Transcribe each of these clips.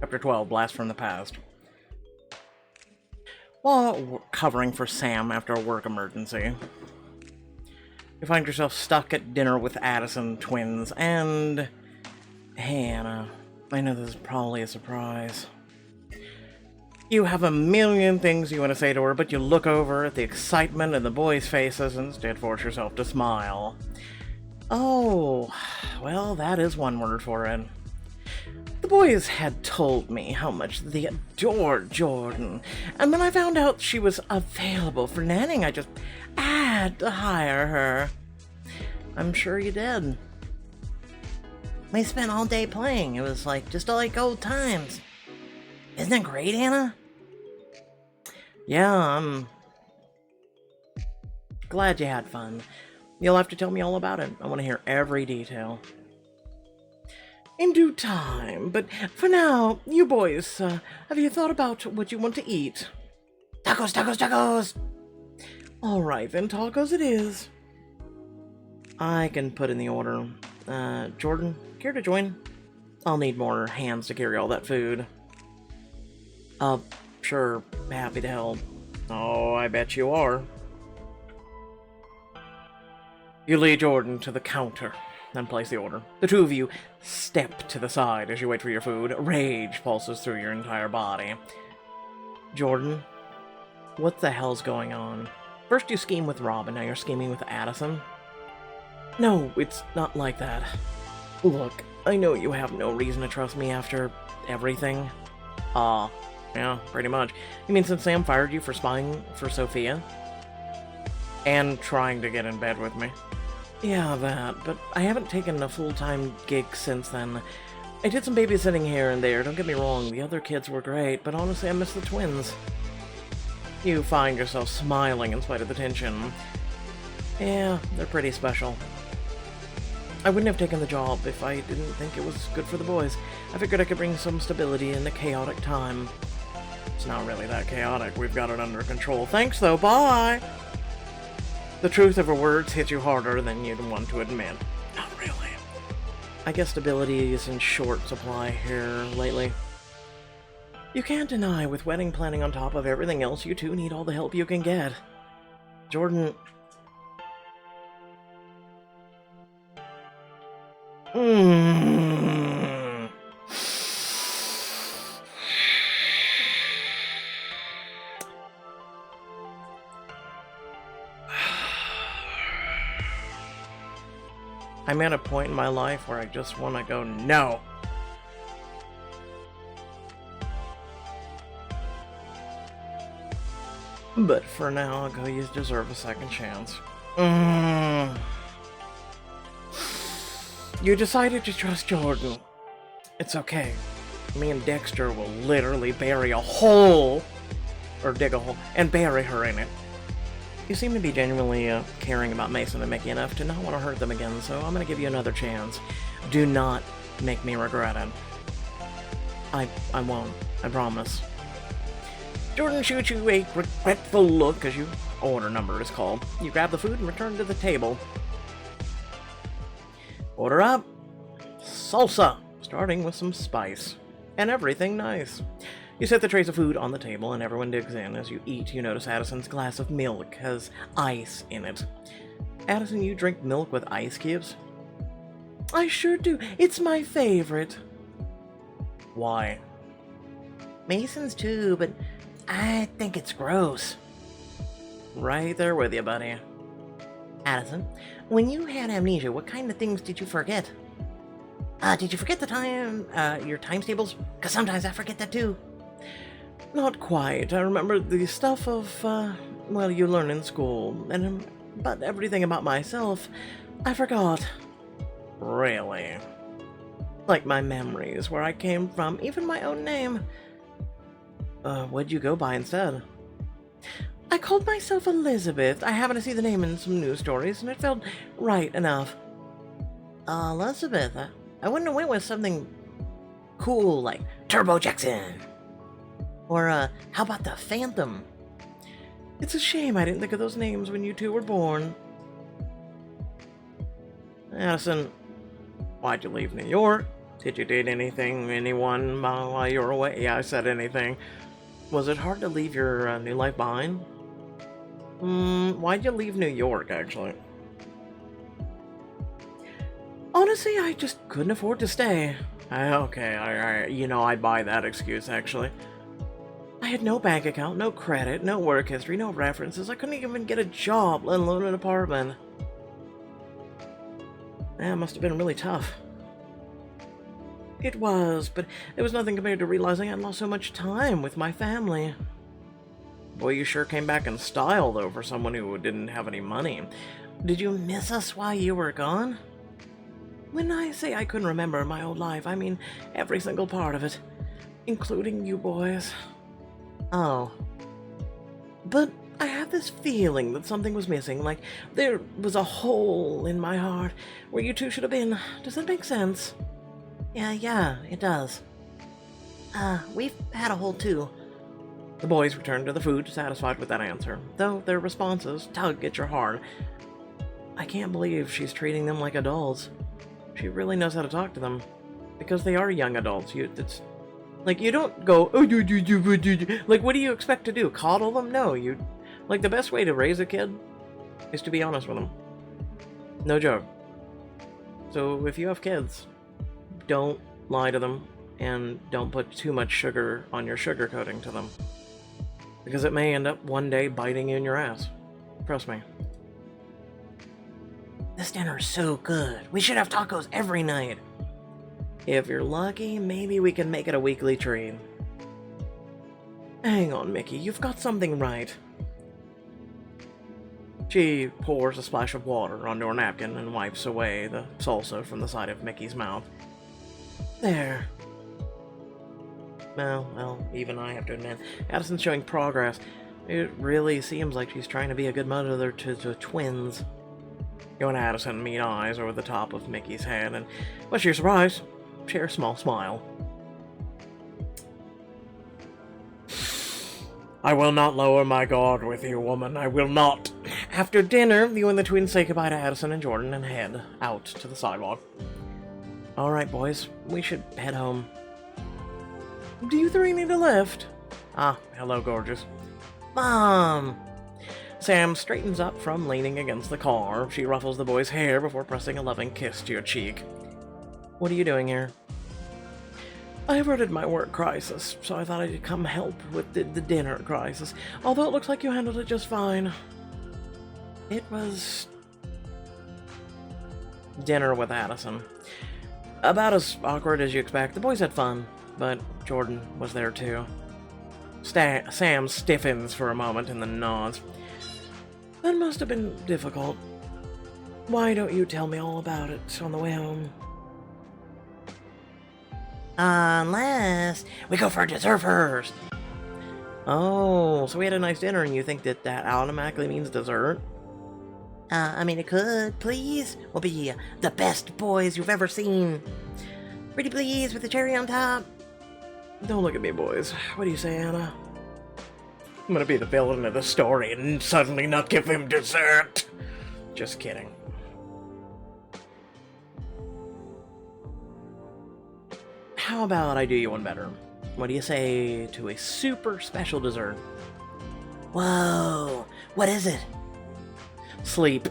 Chapter 12, Blast from the Past. While covering for Sam after a work emergency, you find yourself stuck at dinner with Addison twins and Hannah. I know this is probably a surprise. You have a million things you want to say to her, but you look over at the excitement in the boys' faces and instead force yourself to smile. Oh, well, that is one word for it. The boys had told me how much they adored Jordan, and when I found out she was available for nannying, I just had to hire her. I'm sure you did. We spent all day playing. It was just like old times. Isn't it great, Hannah? Yeah, I'm glad you had fun. You'll have to tell me all about it. I want to hear every detail. In due time, but for now, you boys, have you thought about what you want to eat? Tacos, tacos, tacos! Alright then, tacos it is. I can put in the order. Jordan, care to join? I'll need more hands to carry all that food. Sure, happy to help. Oh, I bet you are. You lead Jordan to the counter, then place the order. The two of you step to the side as you wait for your food. Rage pulses through your entire body. Jordan, what the hell's going on? First you scheme with Rob, and now you're scheming with Addison? No, it's not like that. Look, I know you have no reason to trust me after everything. Yeah, pretty much. You mean since Sam fired you for spying for Sophia? And trying to get in bed with me? Yeah, that, but I haven't taken a full-time gig since then. I did some babysitting here and there, don't get me wrong, the other kids were great, but honestly I miss the twins. You find yourself smiling in spite of the tension. Yeah, they're pretty special. I wouldn't have taken the job if I didn't think it was good for the boys. I figured I could bring some stability in a chaotic time. It's not really that chaotic, we've got it under control. Thanks though, bye! The truth of her words hit you harder than you'd want to admit. Not really. I guess stability is in short supply here lately. You can't deny, with wedding planning on top of everything else, you two need all the help you can get. Jordan... I'm at a point in my life where I just want to go, no! But for now, I'll go, you deserve a second chance. You decided to trust Jordan. It's okay. Me and Dexter will literally bury a hole, or dig a hole, and bury her in it. You seem to be genuinely caring about Mason and Mickey enough to not want to hurt them again, so I'm going to give you another chance. Do not make me regret it. I won't. I promise. Jordan shoots you a regretful look as you order number is called. You grab the food and return to the table. Order up. Salsa, starting with some spice. And everything nice. You set the trays of food on the table and everyone digs in. As you eat, you notice Addison's glass of milk has ice in it. Addison, you drink milk with ice cubes? I sure do. It's my favorite. Why? Mason's too, but I think it's gross. Right there with you, buddy. Addison, when you had amnesia, what kind of things did you forget? Did you forget the time, your times tables? Because sometimes I forget that too. Not quite. I remember the stuff of, well, you learn in school, and but everything about myself, I forgot. Really? Like my memories, where I came from, even my own name. What'd you go by instead? I called myself Elizabeth. I happened to see the name in some news stories, and it felt right enough. Elizabeth? I wouldn't have went with something cool like Turbo Jackson. Or, how about the Phantom? It's a shame I didn't think of those names when you two were born. Addison, why'd you leave New York? Did you date anyone while you were away? Yeah, I said anything. Was it hard to leave your new life behind? Why'd you leave New York, actually? Honestly, I just couldn't afford to stay. Okay, I'd buy that excuse, actually. I had no bank account, no credit, no work history, no references. I couldn't even get a job, let alone an apartment. That must have been really tough. It was, but it was nothing compared to realizing I'd lost so much time with my family. Boy, you sure came back in style, though, for someone who didn't have any money. Did you miss us while you were gone? When I say I couldn't remember my old life, I mean every single part of it, including you boys. Oh. But I have this feeling that something was missing, like there was a hole in my heart where you two should have been. Does that make sense? Yeah, it does. We've had a hole too. The boys returned to the food, satisfied with that answer, though their responses tug at your heart. I can't believe she's treating them like adults. She really knows how to talk to them, because they are young adults. It's like, you don't go, oh, like, what do you expect to do? Coddle them? No, like, the best way to raise a kid is to be honest with them. No joke. So if you have kids, don't lie to them, and don't put too much sugar on your sugar coating to them, because it may end up one day biting you in your ass. Trust me. This dinner is so good. We should have tacos every night. If you're lucky, maybe we can make it a weekly treat. Hang on, Mickey, you've got something right. She pours a splash of water onto her napkin and wipes away the salsa from the side of Mickey's mouth. There. Well, even I have to admit, Addison's showing progress. It really seems like she's trying to be a good mother to twins. You and Addison meet eyes over the top of Mickey's head, and, much to your surprise, share a small smile. I will not lower my guard with you, woman. I will not. After dinner, you and the twins say goodbye to Addison and Jordan and head out to the sidewalk. All right, boys, we should head home. Do you three need a lift? Ah, hello, gorgeous. Mom! Sam straightens up from leaning against the car. She ruffles the boy's hair before pressing a loving kiss to your cheek. What are you doing here? I averted my work crisis, so I thought I'd come help with the dinner crisis, although it looks like you handled it just fine. It was... dinner with Addison. About as awkward as you expect. The boys had fun, but Jordan was there too. Sam stiffens for a moment and then nods. That must have been difficult. Why don't you tell me all about it on the way home? Unless we go for dessert first. Oh, so we had a nice dinner and you think that automatically means dessert? I mean, it could, please. We'll be the best boys you've ever seen. Pretty please with the cherry on top. Don't look at me, boys. What do you say, Anna? I'm gonna be the villain of the story and suddenly not give him dessert. Just kidding. How about I do you one better? What do you say to a super special dessert? Whoa, what is it? Sleep.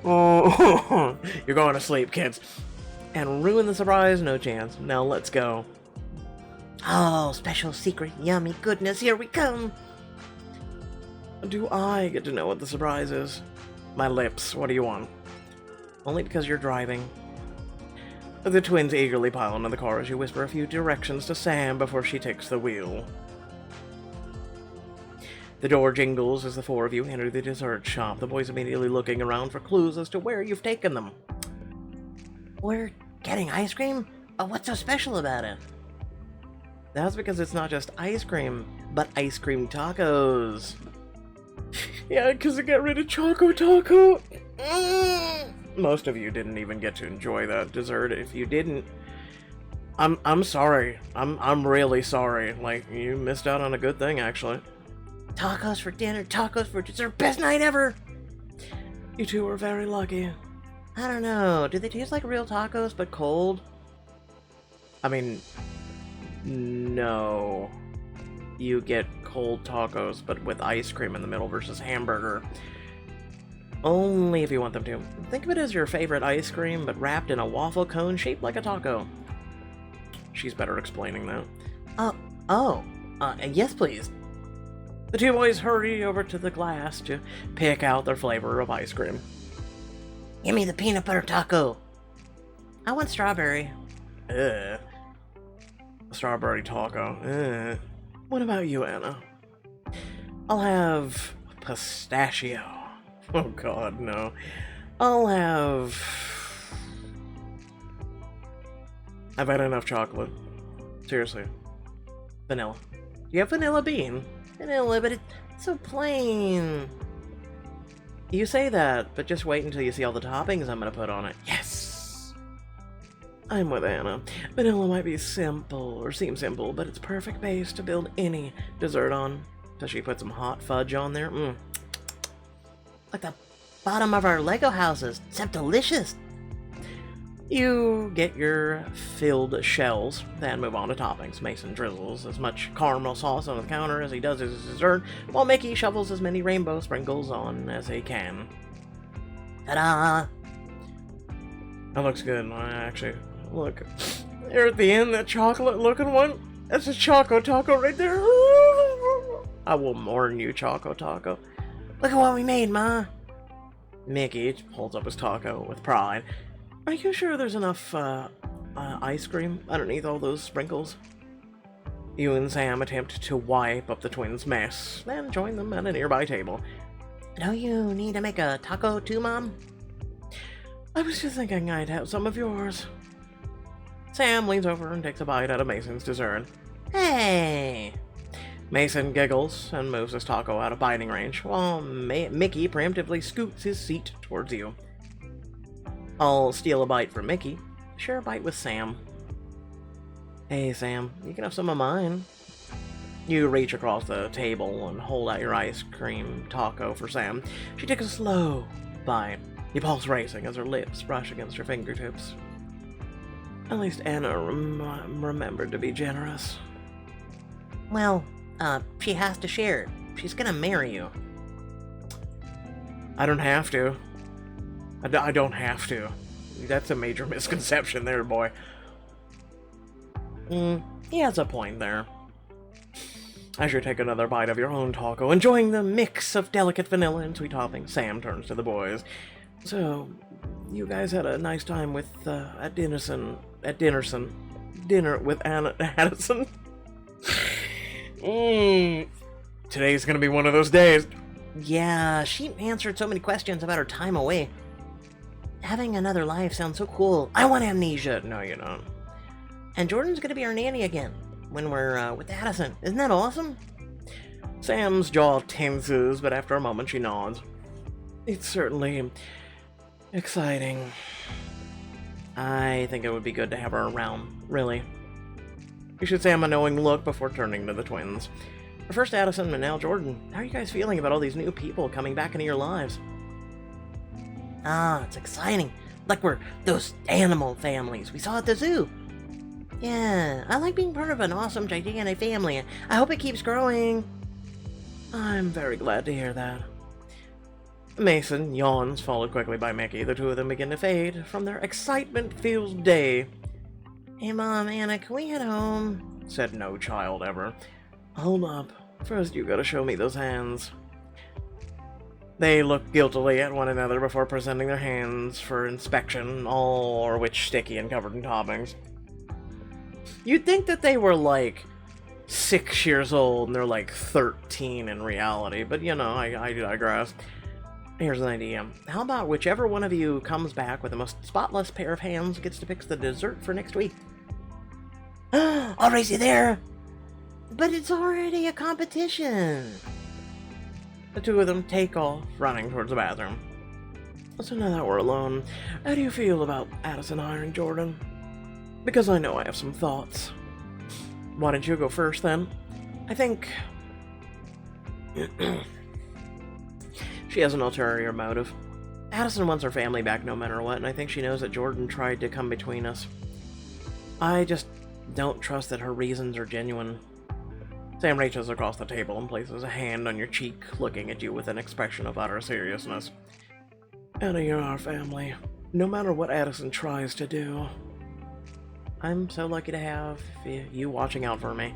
You're going to sleep, kids. And ruin the surprise? No chance. Now let's go. Oh, special secret yummy goodness, here we come. Do I get to know what the surprise is? My lips, what do you want? Only because you're driving. The twins eagerly pile into the car as you whisper a few directions to Sam before she takes the wheel. The door jingles as the four of you enter the dessert shop, the boys immediately looking around for clues as to where you've taken them. We're getting ice cream? Oh, what's so special about it? That's because it's not just ice cream, but ice cream tacos. Yeah, because it got rid of Choco Taco. Most of you didn't even get to enjoy that dessert. If you didn't, I'm sorry. I'm really sorry. Like, you missed out on a good thing, actually. Tacos for dinner, tacos for dessert, best night ever! You two are very lucky. I don't know. Do they taste like real tacos but cold? I mean, no. You get cold tacos but with ice cream in the middle versus hamburger. Only if you want them to. Think of it as your favorite ice cream but wrapped in a waffle cone shaped like a taco. She's better explaining that. Yes please. The two boys hurry over to the glass to pick out their flavor of ice cream. Give me the peanut butter taco. I want strawberry. Strawberry taco. What about you, Anna? I'll have pistachio. Oh god, no. I've had enough chocolate. Seriously. Vanilla. Do you have vanilla bean? Vanilla, but it's so plain. You say that, but just wait until you see all the toppings I'm gonna put on it. Yes! I'm with Anna. Vanilla might be simple, or seem simple, but it's perfect base to build any dessert on. Does she put some hot fudge on there? Like the bottom of our Lego houses, except delicious. You get your filled shells, then move on to toppings. Mason drizzles as much caramel sauce on the counter as he does his dessert, while Mickey shovels as many rainbow sprinkles on as he can. Ta-da! That looks good. Actually, look. There at the end, that chocolate-looking one, that's a Choco Taco right there. I will mourn you, Choco Taco. Look at what we made, Ma! Mickey holds up his taco with pride. Are you sure there's enough, ice cream underneath all those sprinkles? You and Sam attempt to wipe up the twins' mess, then join them at a nearby table. Don't you need to make a taco too, Mom? I was just thinking I'd have some of yours. Sam leans over and takes a bite out of Mason's dessert. Hey! Mason giggles and moves his taco out of biting range, while Mickey preemptively scoots his seat towards you. I'll steal a bite from Mickey. Share a bite with Sam. Hey, Sam, you can have some of mine. You reach across the table and hold out your ice cream taco for Sam. She takes a slow bite, your pulse racing as her lips brush against her fingertips. At least Anna remembered to be generous. Well, she has to share. She's gonna marry you. I don't have to. I don't have to. That's a major misconception there, boy. He has a point there. As you take another bite of your own taco, enjoying the mix of delicate vanilla and sweet toppings, Sam turns to the boys. So, you guys had a nice time with, at dinner with Addison? Today's gonna be one of those days. Yeah, she answered so many questions about her time away. Having another life sounds so cool. I want amnesia. No, you don't. And Jordan's gonna be our nanny again when we're with Addison. Isn't that awesome? Sam's jaw tenses, but after a moment she nods. It's certainly exciting. I think it would be good to have her around, really. You should Sam a knowing look before turning to the twins. First Addison and now Jordan. How are you guys feeling about all these new people coming back into your lives? It's exciting. Like we're those animal families we saw at the zoo. Yeah, I like being part of an awesome, gigantic family. I hope it keeps growing. I'm very glad to hear that. Mason yawns, followed quickly by Mickey. The two of them begin to fade from their excitement-filled day. Hey, Mom, Anna, can we head home? Said no child ever. Hold up. First, you gotta show me those hands. They look guiltily at one another before presenting their hands for inspection, all of which sticky and covered in toppings. You'd think that they were like 6 years old and they're like 13 in reality, but you know, I digress. Here's an idea. How about whichever one of you comes back with the most spotless pair of hands gets to pick the dessert for next week? I'll race you there! But it's already a competition! The two of them take off, running towards the bathroom. So now that we're alone, how do you feel about Addison hiring Jordan? Because I know I have some thoughts. Why don't you go first, then? I think... she has an ulterior motive. Addison wants her family back no matter what, and I think she knows that Jordan tried to come between us. I just don't trust that her reasons are genuine. Sam reaches across the table and places a hand on your cheek, looking at you with an expression of utter seriousness. Anna, you're our family, no matter what Addison tries to do. I'm so lucky to have you watching out for me.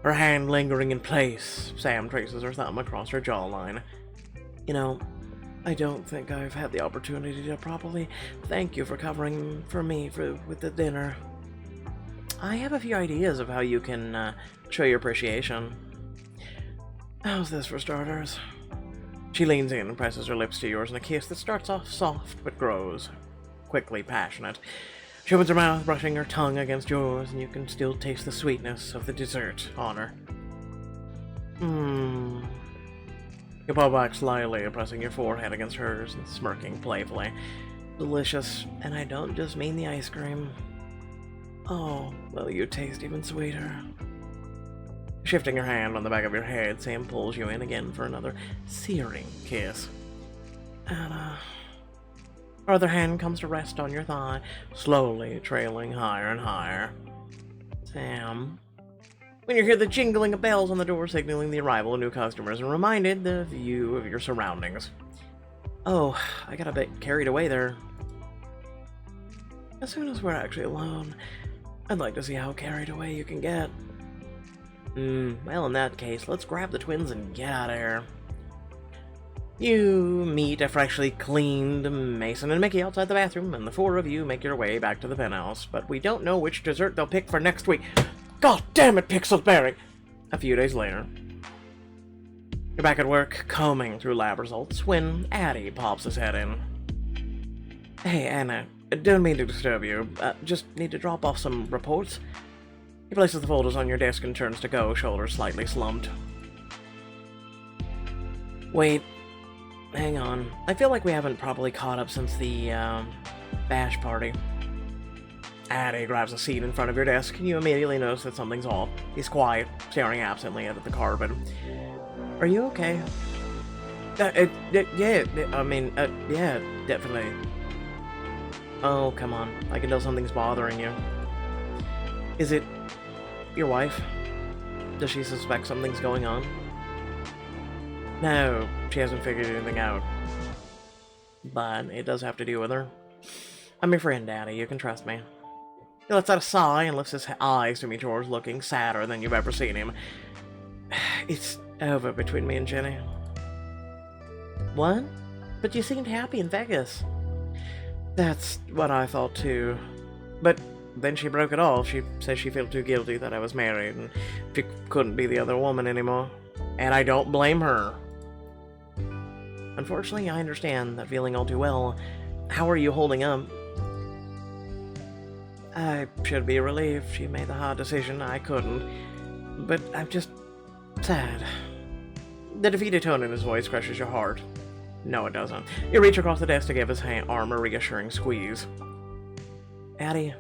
Her hand lingering in place, Sam traces her thumb across her jawline. You know, I don't think I've had the opportunity to properly thank you for covering for me with the dinner. I have a few ideas of how you can show your appreciation. How's this for starters? She leans in and presses her lips to yours in a kiss that starts off soft but grows quickly passionate. She opens her mouth, brushing her tongue against yours, and you can still taste the sweetness of the dessert on her. You pull back slyly, pressing your forehead against hers and smirking playfully. Delicious, and I don't just mean the ice cream. Oh, well, you taste even sweeter. Shifting her hand on the back of your head, Sam pulls you in again for another searing kiss. Anna. Her other hand comes to rest on your thigh, slowly trailing higher and higher. Sam. When you hear the jingling of bells on the door signaling the arrival of new customers and reminded of you of your surroundings. Oh, I got a bit carried away there. As soon as we're actually alone, I'd like to see how carried away you can get. Well, in that case, let's grab the twins and get out of here. You meet a freshly cleaned Mason and Mickey outside the bathroom, and the four of you make your way back to the penthouse, but we don't know which dessert they'll pick for next week. God damn it, Pixelberry! A few days later, you're back at work, combing through lab results, when Addie pops his head in. Hey, Anna, don't mean to disturb you, just need to drop off some reports. He places the folders on your desk and turns to go, shoulders slightly slumped. Wait, hang on. I feel like we haven't properly caught up since the, bash party. Addie grabs a seat in front of your desk, and you immediately notice that something's off. He's quiet, staring absently at the carpet. Are you okay? Yeah, definitely. Oh, come on. I can tell something's bothering you. Is it your wife? Does she suspect something's going on? No, she hasn't figured anything out. But it does have to do with her. I'm your friend, Daddy. You can trust me. He lets out a sigh and lifts his eyes to meet yours, looking sadder than you've ever seen him. It's over between me and Jenny. What? But you seemed happy in Vegas. That's what I thought too. But then she broke it off. She says she felt too guilty that I was married and she couldn't be the other woman anymore. And I don't blame her. Unfortunately, I understand that feeling all too well. How are you holding up? I should be relieved she made the hard decision. I couldn't. But I'm just sad. The defeated tone in his voice crushes your heart. No, it doesn't. You reach across the desk to give his arm a reassuring squeeze. Addie.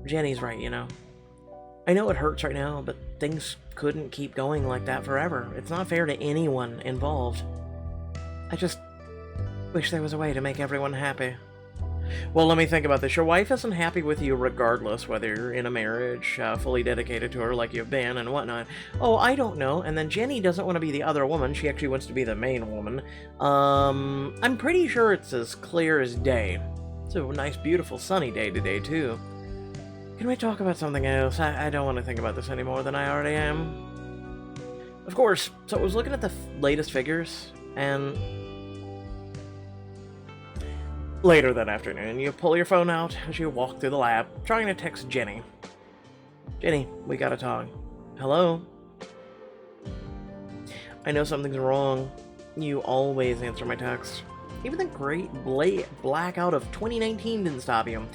Jenny's right, you know. I know it hurts right now, but things couldn't keep going like that forever. It's not fair to anyone involved. I just wish there was a way to make everyone happy. Well, let me think about this. Your wife isn't happy with you regardless, whether you're in a marriage, fully dedicated to her like you've been and whatnot. Oh, I don't know. And then Jenny doesn't want to be the other woman. She actually wants to be the main woman. I'm pretty sure it's as clear as day. It's a nice, beautiful, sunny day today, too. Can we talk about something else? I don't want to think about this any more than I already am. Of course. So I was looking at the latest figures, and later that afternoon, you pull your phone out as you walk through the lab, trying to text Jenny. Jenny, we gotta talk. Hello? I know something's wrong. You always answer my texts. Even the great blackout of 2019 didn't stop you.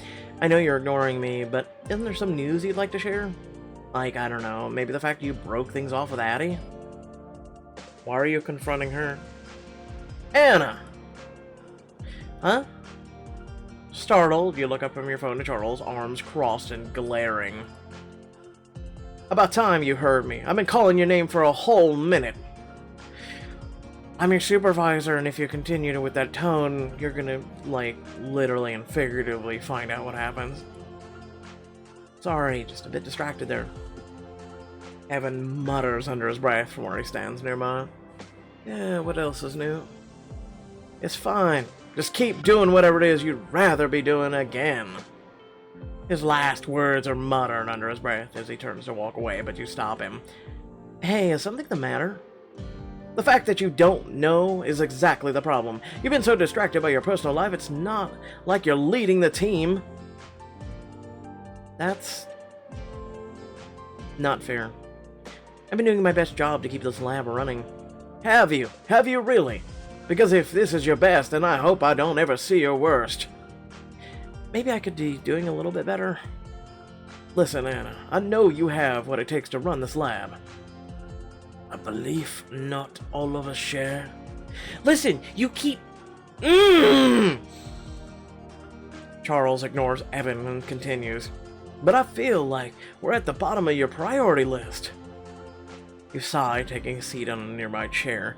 I know you're ignoring me, but isn't there some news you'd like to share? Like, I don't know, maybe the fact you broke things off with Addie? Why are you confronting her? Anna! Huh? Startled, you look up from your phone to Charles, arms crossed and glaring. About time you heard me. I've been calling your name for a whole minute. I'm your supervisor, and if you continue with that tone, you're gonna, like, literally and figuratively find out what happens. Sorry, just a bit distracted there. Evan mutters under his breath from where he stands nearby. Yeah, what else is new? It's fine. Just keep doing whatever it is you'd rather be doing again. His last words are muttered under his breath as he turns to walk away, but you stop him. Hey, is something the matter? The fact that you don't know is exactly the problem. You've been so distracted by your personal life, it's not like you're leading the team. That's not fair. I've been doing my best job to keep this lab running. Have you? Have you really? Because if this is your best, then I hope I don't ever see your worst. Maybe I could be doing a little bit better. Listen, Anna, I know you have what it takes to run this lab. A belief not all of us share. Listen, you keep... Charles ignores Evan and continues. But I feel like we're at the bottom of your priority list. You sigh, taking a seat on a nearby chair.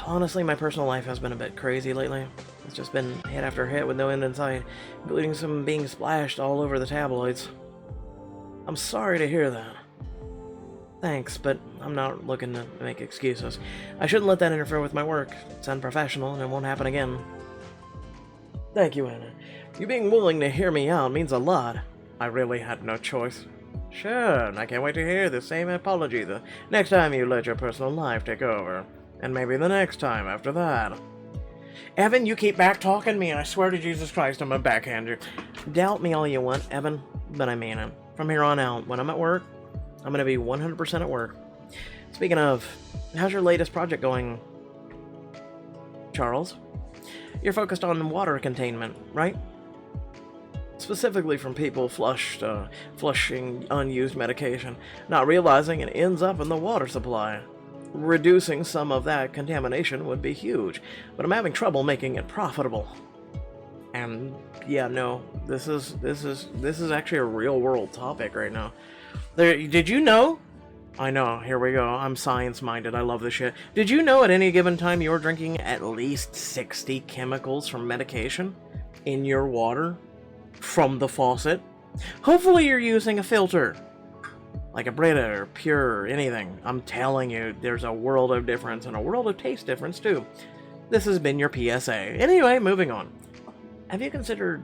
Honestly, my personal life has been a bit crazy lately. It's just been hit after hit with no end in sight, including some being splashed all over the tabloids. I'm sorry to hear that. Thanks, but I'm not looking to make excuses. I shouldn't let that interfere with my work. It's unprofessional, and it won't happen again. Thank you, Anna. You being willing to hear me out means a lot. I really had no choice. Sure, and I can't wait to hear the same apology the next time you let your personal life take over. And maybe the next time after that. Evan, you keep back-talking me, and I swear to Jesus Christ I'm gonna backhand you. Doubt me all you want, Evan, but I mean it. From here on out, when I'm at work, I'm gonna be 100% at work. Speaking of, how's your latest project going? Charles? You're focused on water containment, right? Specifically from people flushing unused medication, not realizing it ends up in the water supply. Reducing some of that contamination would be huge, but I'm having trouble making it profitable. And yeah, no, this is actually a real-world topic right now. Did you know? I know, here we go. I'm science-minded. I love this shit. Did you know at any given time you're drinking at least 60 chemicals from medication in your water from the faucet? Hopefully you're using a filter. Like a Brita or Pure or anything. I'm telling you, there's a world of difference and a world of taste difference too. This has been your PSA. Anyway, moving on. Have you considered...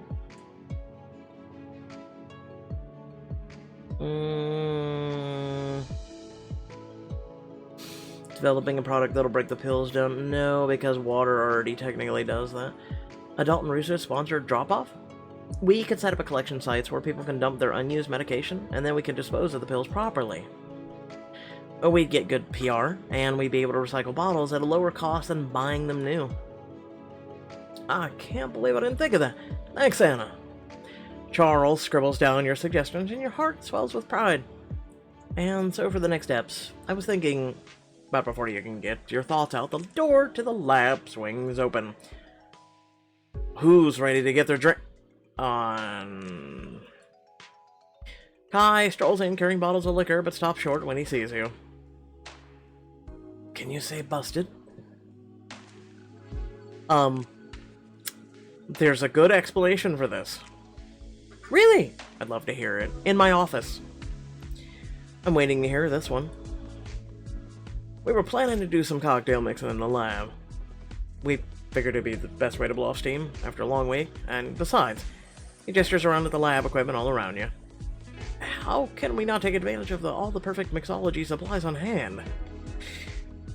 developing a product that'll break the pills down? No, because water already technically does that. Adult and research sponsored drop-off? We could set up a collection sites where people can dump their unused medication, and then we could dispose of the pills properly. We'd get good PR, and we'd be able to recycle bottles at a lower cost than buying them new. I can't believe I didn't think of that. Thanks, Anna. Charles scribbles down your suggestions, and your heart swells with pride. And so for the next steps, I was thinking, but before you can get your thoughts out, the door to the lab swings open. Who's ready to get their drink on? Kai strolls in carrying bottles of liquor, but stops short when he sees you. Can you say busted? There's a good explanation for this. Really? I'd love to hear it. In my office. I'm waiting to hear this one. We were planning to do some cocktail mixing in the lab. We figured it'd be the best way to blow off steam after a long week, and besides, he gestures around at the lab equipment all around you. How can we not take advantage of all the perfect mixology supplies on hand?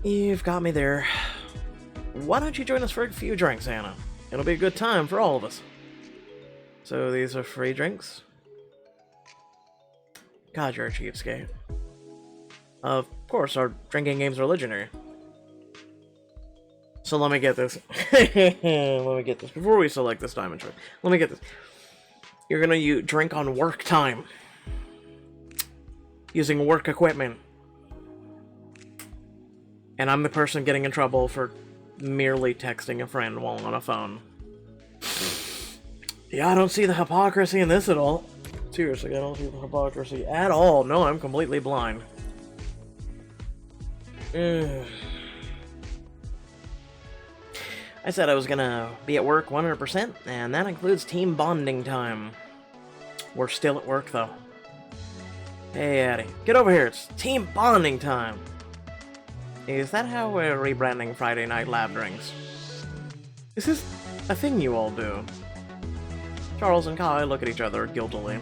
You've got me there. Why don't you join us for a few drinks, Anna? It'll be a good time for all of us. So these are free drinks? God, you're a cheapskate. Of course, our drinking games are legendary. So let me get this. Let me get this. Before we select this diamond trick, let me get this. You're gonna drink on work time. Using work equipment. And I'm the person getting in trouble for merely texting a friend while on a phone. Yeah, I don't see the hypocrisy in this at all. Seriously, I don't see the hypocrisy at all. No, I'm completely blind. I said I was gonna be at work 100%, and that includes team bonding time. We're still at work, though. Hey, Addie, get over here. It's team bonding time. Is that how we're rebranding Friday Night Lab Drinks? Is this a thing you all do? Charles and Kai look at each other guiltily.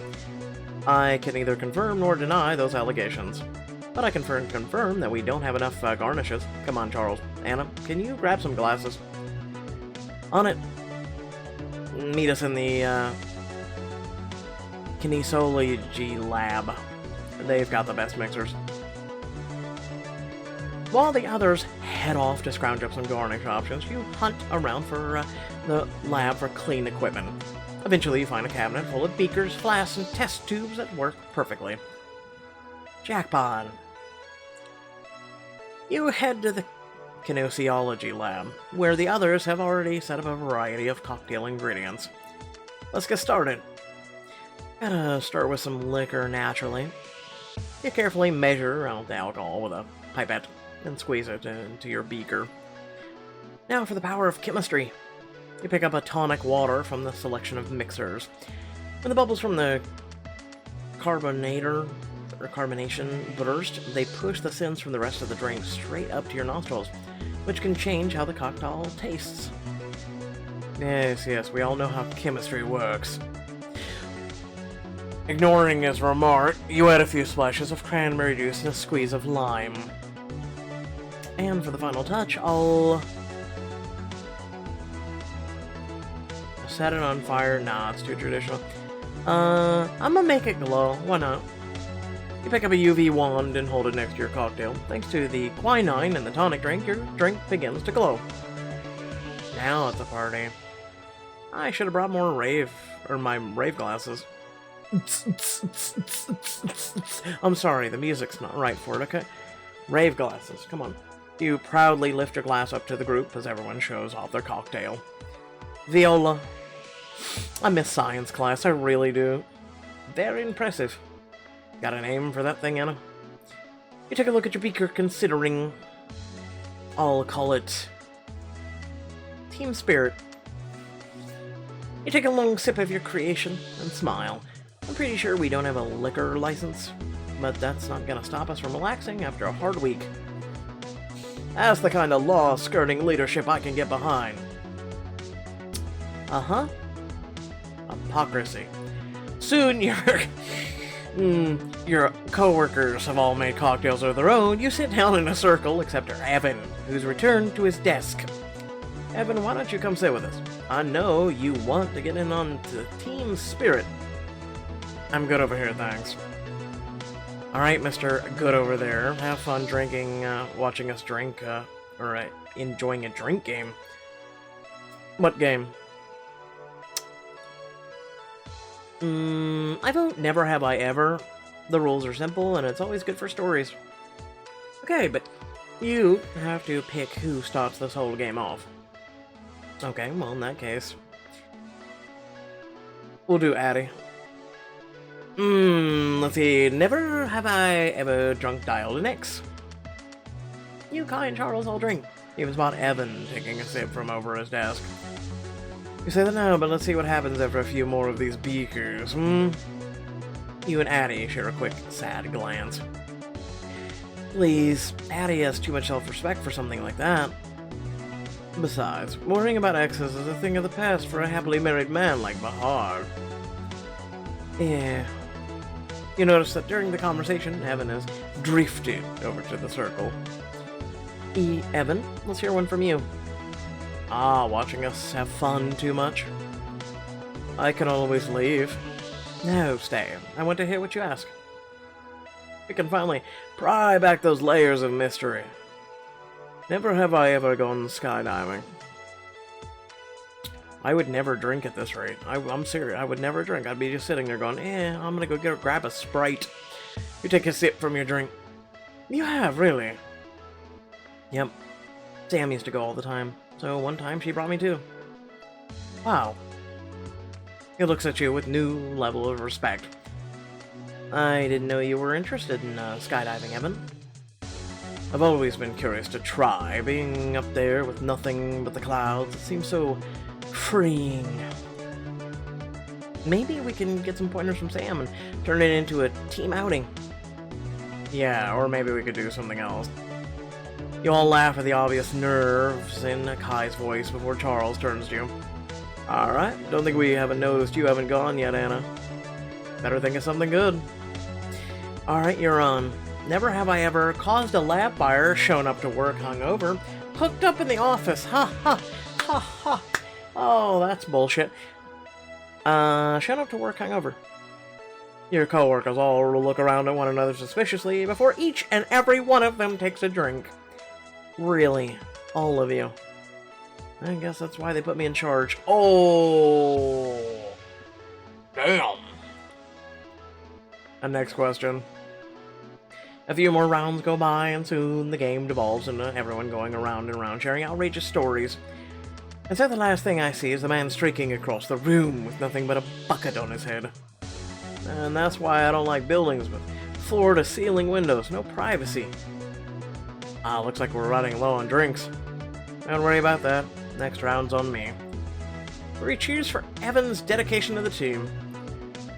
I can neither confirm nor deny those allegations. But I can confirm that we don't have enough garnishes. Come on, Charles. Anna, can you grab some glasses? On it. Meet us in the kinesiology lab. They've got the best mixers. While the others head off to scrounge up some garnish options, you hunt around for the lab for clean equipment. Eventually you find a cabinet full of beakers, flasks, and test tubes that work perfectly. Jackpot! You head to the kinesiology lab, where the others have already set up a variety of cocktail ingredients. Let's get started. Gotta start with some liquor, naturally. You carefully measure out the alcohol with a pipette and squeeze it into your beaker. Now for the power of chemistry. You pick up a tonic water from the selection of mixers. When the bubbles from the carbonation burst, they push the scents from the rest of the drink straight up to your nostrils, which can change how the cocktail tastes. Yes, we all know how chemistry works. Ignoring his remark, you add a few splashes of cranberry juice and a squeeze of lime. And for the final touch, I'll set it on fire. Nah, it's too traditional. I'm gonna make it glow. Why not? You pick up a UV wand and hold it next to your cocktail. Thanks to the quinine in the tonic drink, your drink begins to glow. Now it's a party. I should have brought more my rave glasses. I'm sorry, the music's not right for it, okay? Rave glasses, come on. You proudly lift your glass up to the group as everyone shows off their cocktail. Viola. I miss science class, I really do. Very impressive. Got a name for that thing, Anna? You take a look at your beaker, considering... I'll call it... Team Spirit. You take a long sip of your creation and smile. I'm pretty sure we don't have a liquor license, but that's not gonna stop us from relaxing after a hard week. That's the kind of law-skirting leadership I can get behind. Uh-huh. Hypocrisy. Soon your co-workers have all made cocktails of their own. You sit down in a circle, except for Evan, who's returned to his desk. Evan, why don't you come sit with us? I know you want to get in on the team spirit. I'm good over here, thanks. Alright, Mr. Good over there. Have fun drinking, watching us drink, or enjoying a drink game. What game? I vote never have I ever. The rules are simple, and it's always good for stories. Okay, but you have to pick who starts this whole game off. Okay, well, in that case... we'll do Addie. Let's see. Never have I ever drunk dialed an X. You, Kai, and Charles all drink. Even spot Evan taking a sip from over his desk. You say that now, but let's see what happens after a few more of these beakers, You and Addie share a quick, sad glance. Please, Addie has too much self-respect for something like that. Besides, worrying about exes is a thing of the past for a happily married man like Bahar. Yeah. You notice that during the conversation, Evan has drifted over to the circle. Evan, let's hear one from you. Ah, watching us have fun too much? I can always leave. No, stay. I want to hear what you ask. We can finally pry back those layers of mystery. Never have I ever gone skydiving. I would never drink at this rate. I'm serious. I would never drink. I'd be just sitting there going, I'm gonna go grab a Sprite. You take a sip from your drink. You have, really? Yep. Sam used to go all the time. So one time she brought me too. Wow. He looks at you with new level of respect. I didn't know you were interested in skydiving, Evan. I've always been curious to try. Being up there with nothing but the clouds, it seems so freeing. Maybe we can get some pointers from Sam and turn it into a team outing. Yeah, or maybe we could do something else. You all laugh at the obvious nerves in Kai's voice before Charles turns to you. Alright, don't think we haven't noticed you haven't gone yet, Anna. Better think of something good. Alright, you're on. Never have I ever caused a lab fire, shown up to work hungover, hooked up in the office, ha ha, ha ha. Oh, that's bullshit. Shown up to work hungover. Your coworkers all look around at one another suspiciously before each and every one of them takes a drink. Really? All of you? I guess that's why they put me in charge. Oh! Damn! And next question. A few more rounds go by, and soon the game devolves into everyone going around and around sharing outrageous stories. And so the last thing I see is the man streaking across the room with nothing but a bucket on his head. And that's why I don't like buildings with floor-to-ceiling windows, no privacy. Looks like we're running low on drinks. Don't worry about that. Next round's on me. 3 cheers for Evan's dedication to the team.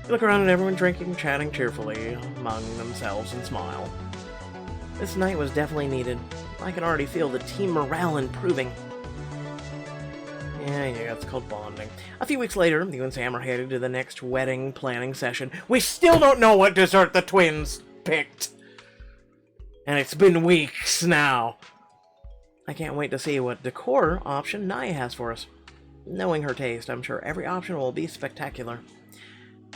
You look around at everyone drinking, chatting cheerfully among themselves and smile. This night was definitely needed. I can already feel the team morale improving. Yeah, it's called bonding. A few weeks later, you and Sam are headed to the next wedding planning session. We still don't know what dessert the twins picked. And it's been weeks now. I can't wait to see what decor option Nanny has for us. Knowing her taste, I'm sure every option will be spectacular.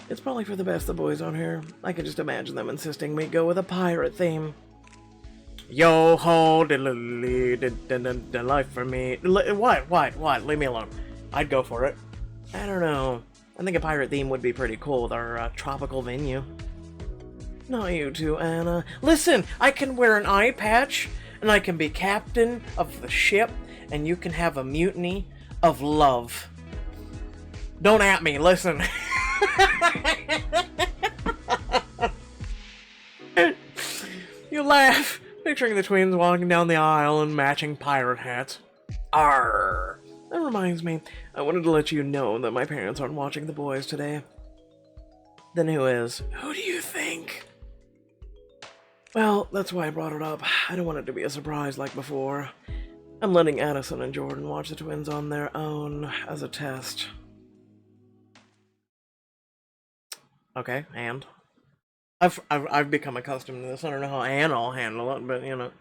It's probably for the best the boys on here. I can just imagine them insisting we go with a pirate theme. Yo ho, the life for me. What? Leave me alone. I'd go for it. I don't know. I think a pirate theme would be pretty cool with our tropical venue. Not you two, Anna. Listen, I can wear an eye patch, and I can be captain of the ship, and you can have a mutiny of love. Don't at me, listen. You laugh, picturing the twins walking down the aisle in matching pirate hats. Arr! That reminds me, I wanted to let you know that my parents aren't watching the boys today. Then who is? Who do you think? Well, that's why I brought it up. I don't want it to be a surprise like before. I'm letting Addison and Jordan watch the twins on their own as a test. Okay, and? I've become accustomed to this. I don't know how Anna will handle it, but, you know.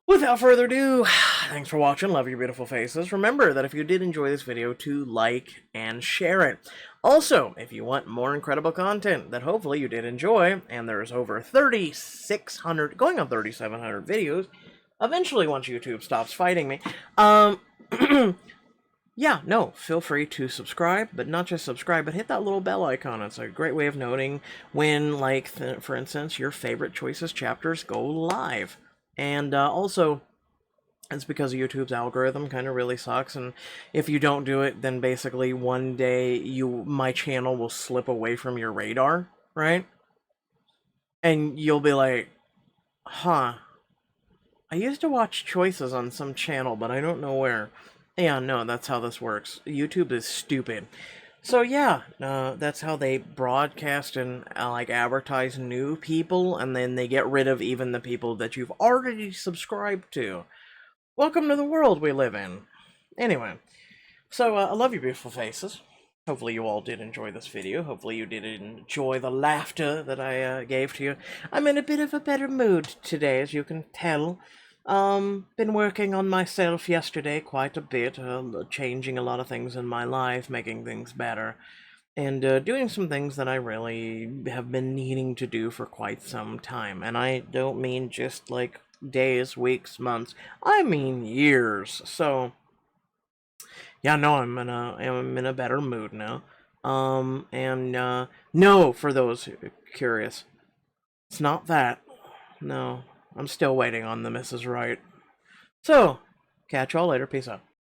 Without further ado, thanks for watching. Love your beautiful faces. Remember that if you did enjoy this video, to like and share it. Also, if you want more incredible content that hopefully you did enjoy, and there's over 3,600, going on 3,700 videos, eventually once YouTube stops fighting me, yeah, no, feel free to subscribe, but not just subscribe, but hit that little bell icon. It's a great way of noting when, like, for instance, your favorite choices chapters go live. And also, it's because YouTube's algorithm kind of really sucks, and if you don't do it, then basically one day my channel will slip away from your radar, right? And you'll be like, huh, I used to watch choices on some channel, but I don't know where. Yeah, no, that's how this works. YouTube is stupid. So yeah, that's how they broadcast and like advertise new people, and then they get rid of even the people that you've already subscribed to. Welcome to the world we live in. Anyway, so I love your beautiful faces. Hopefully you all did enjoy this video. Hopefully you did enjoy the laughter that I gave to you. I'm in a bit of a better mood today, as you can tell. Been working on myself yesterday quite a bit, changing a lot of things in my life, making things better, and doing some things that I really have been needing to do for quite some time. And I don't mean just like days, weeks, months. I mean years. So yeah, no, I'm in a better mood now. No, for those who are curious, it's not that. No, I'm still waiting on the Mrs. Right. So, catch y'all later. Peace out.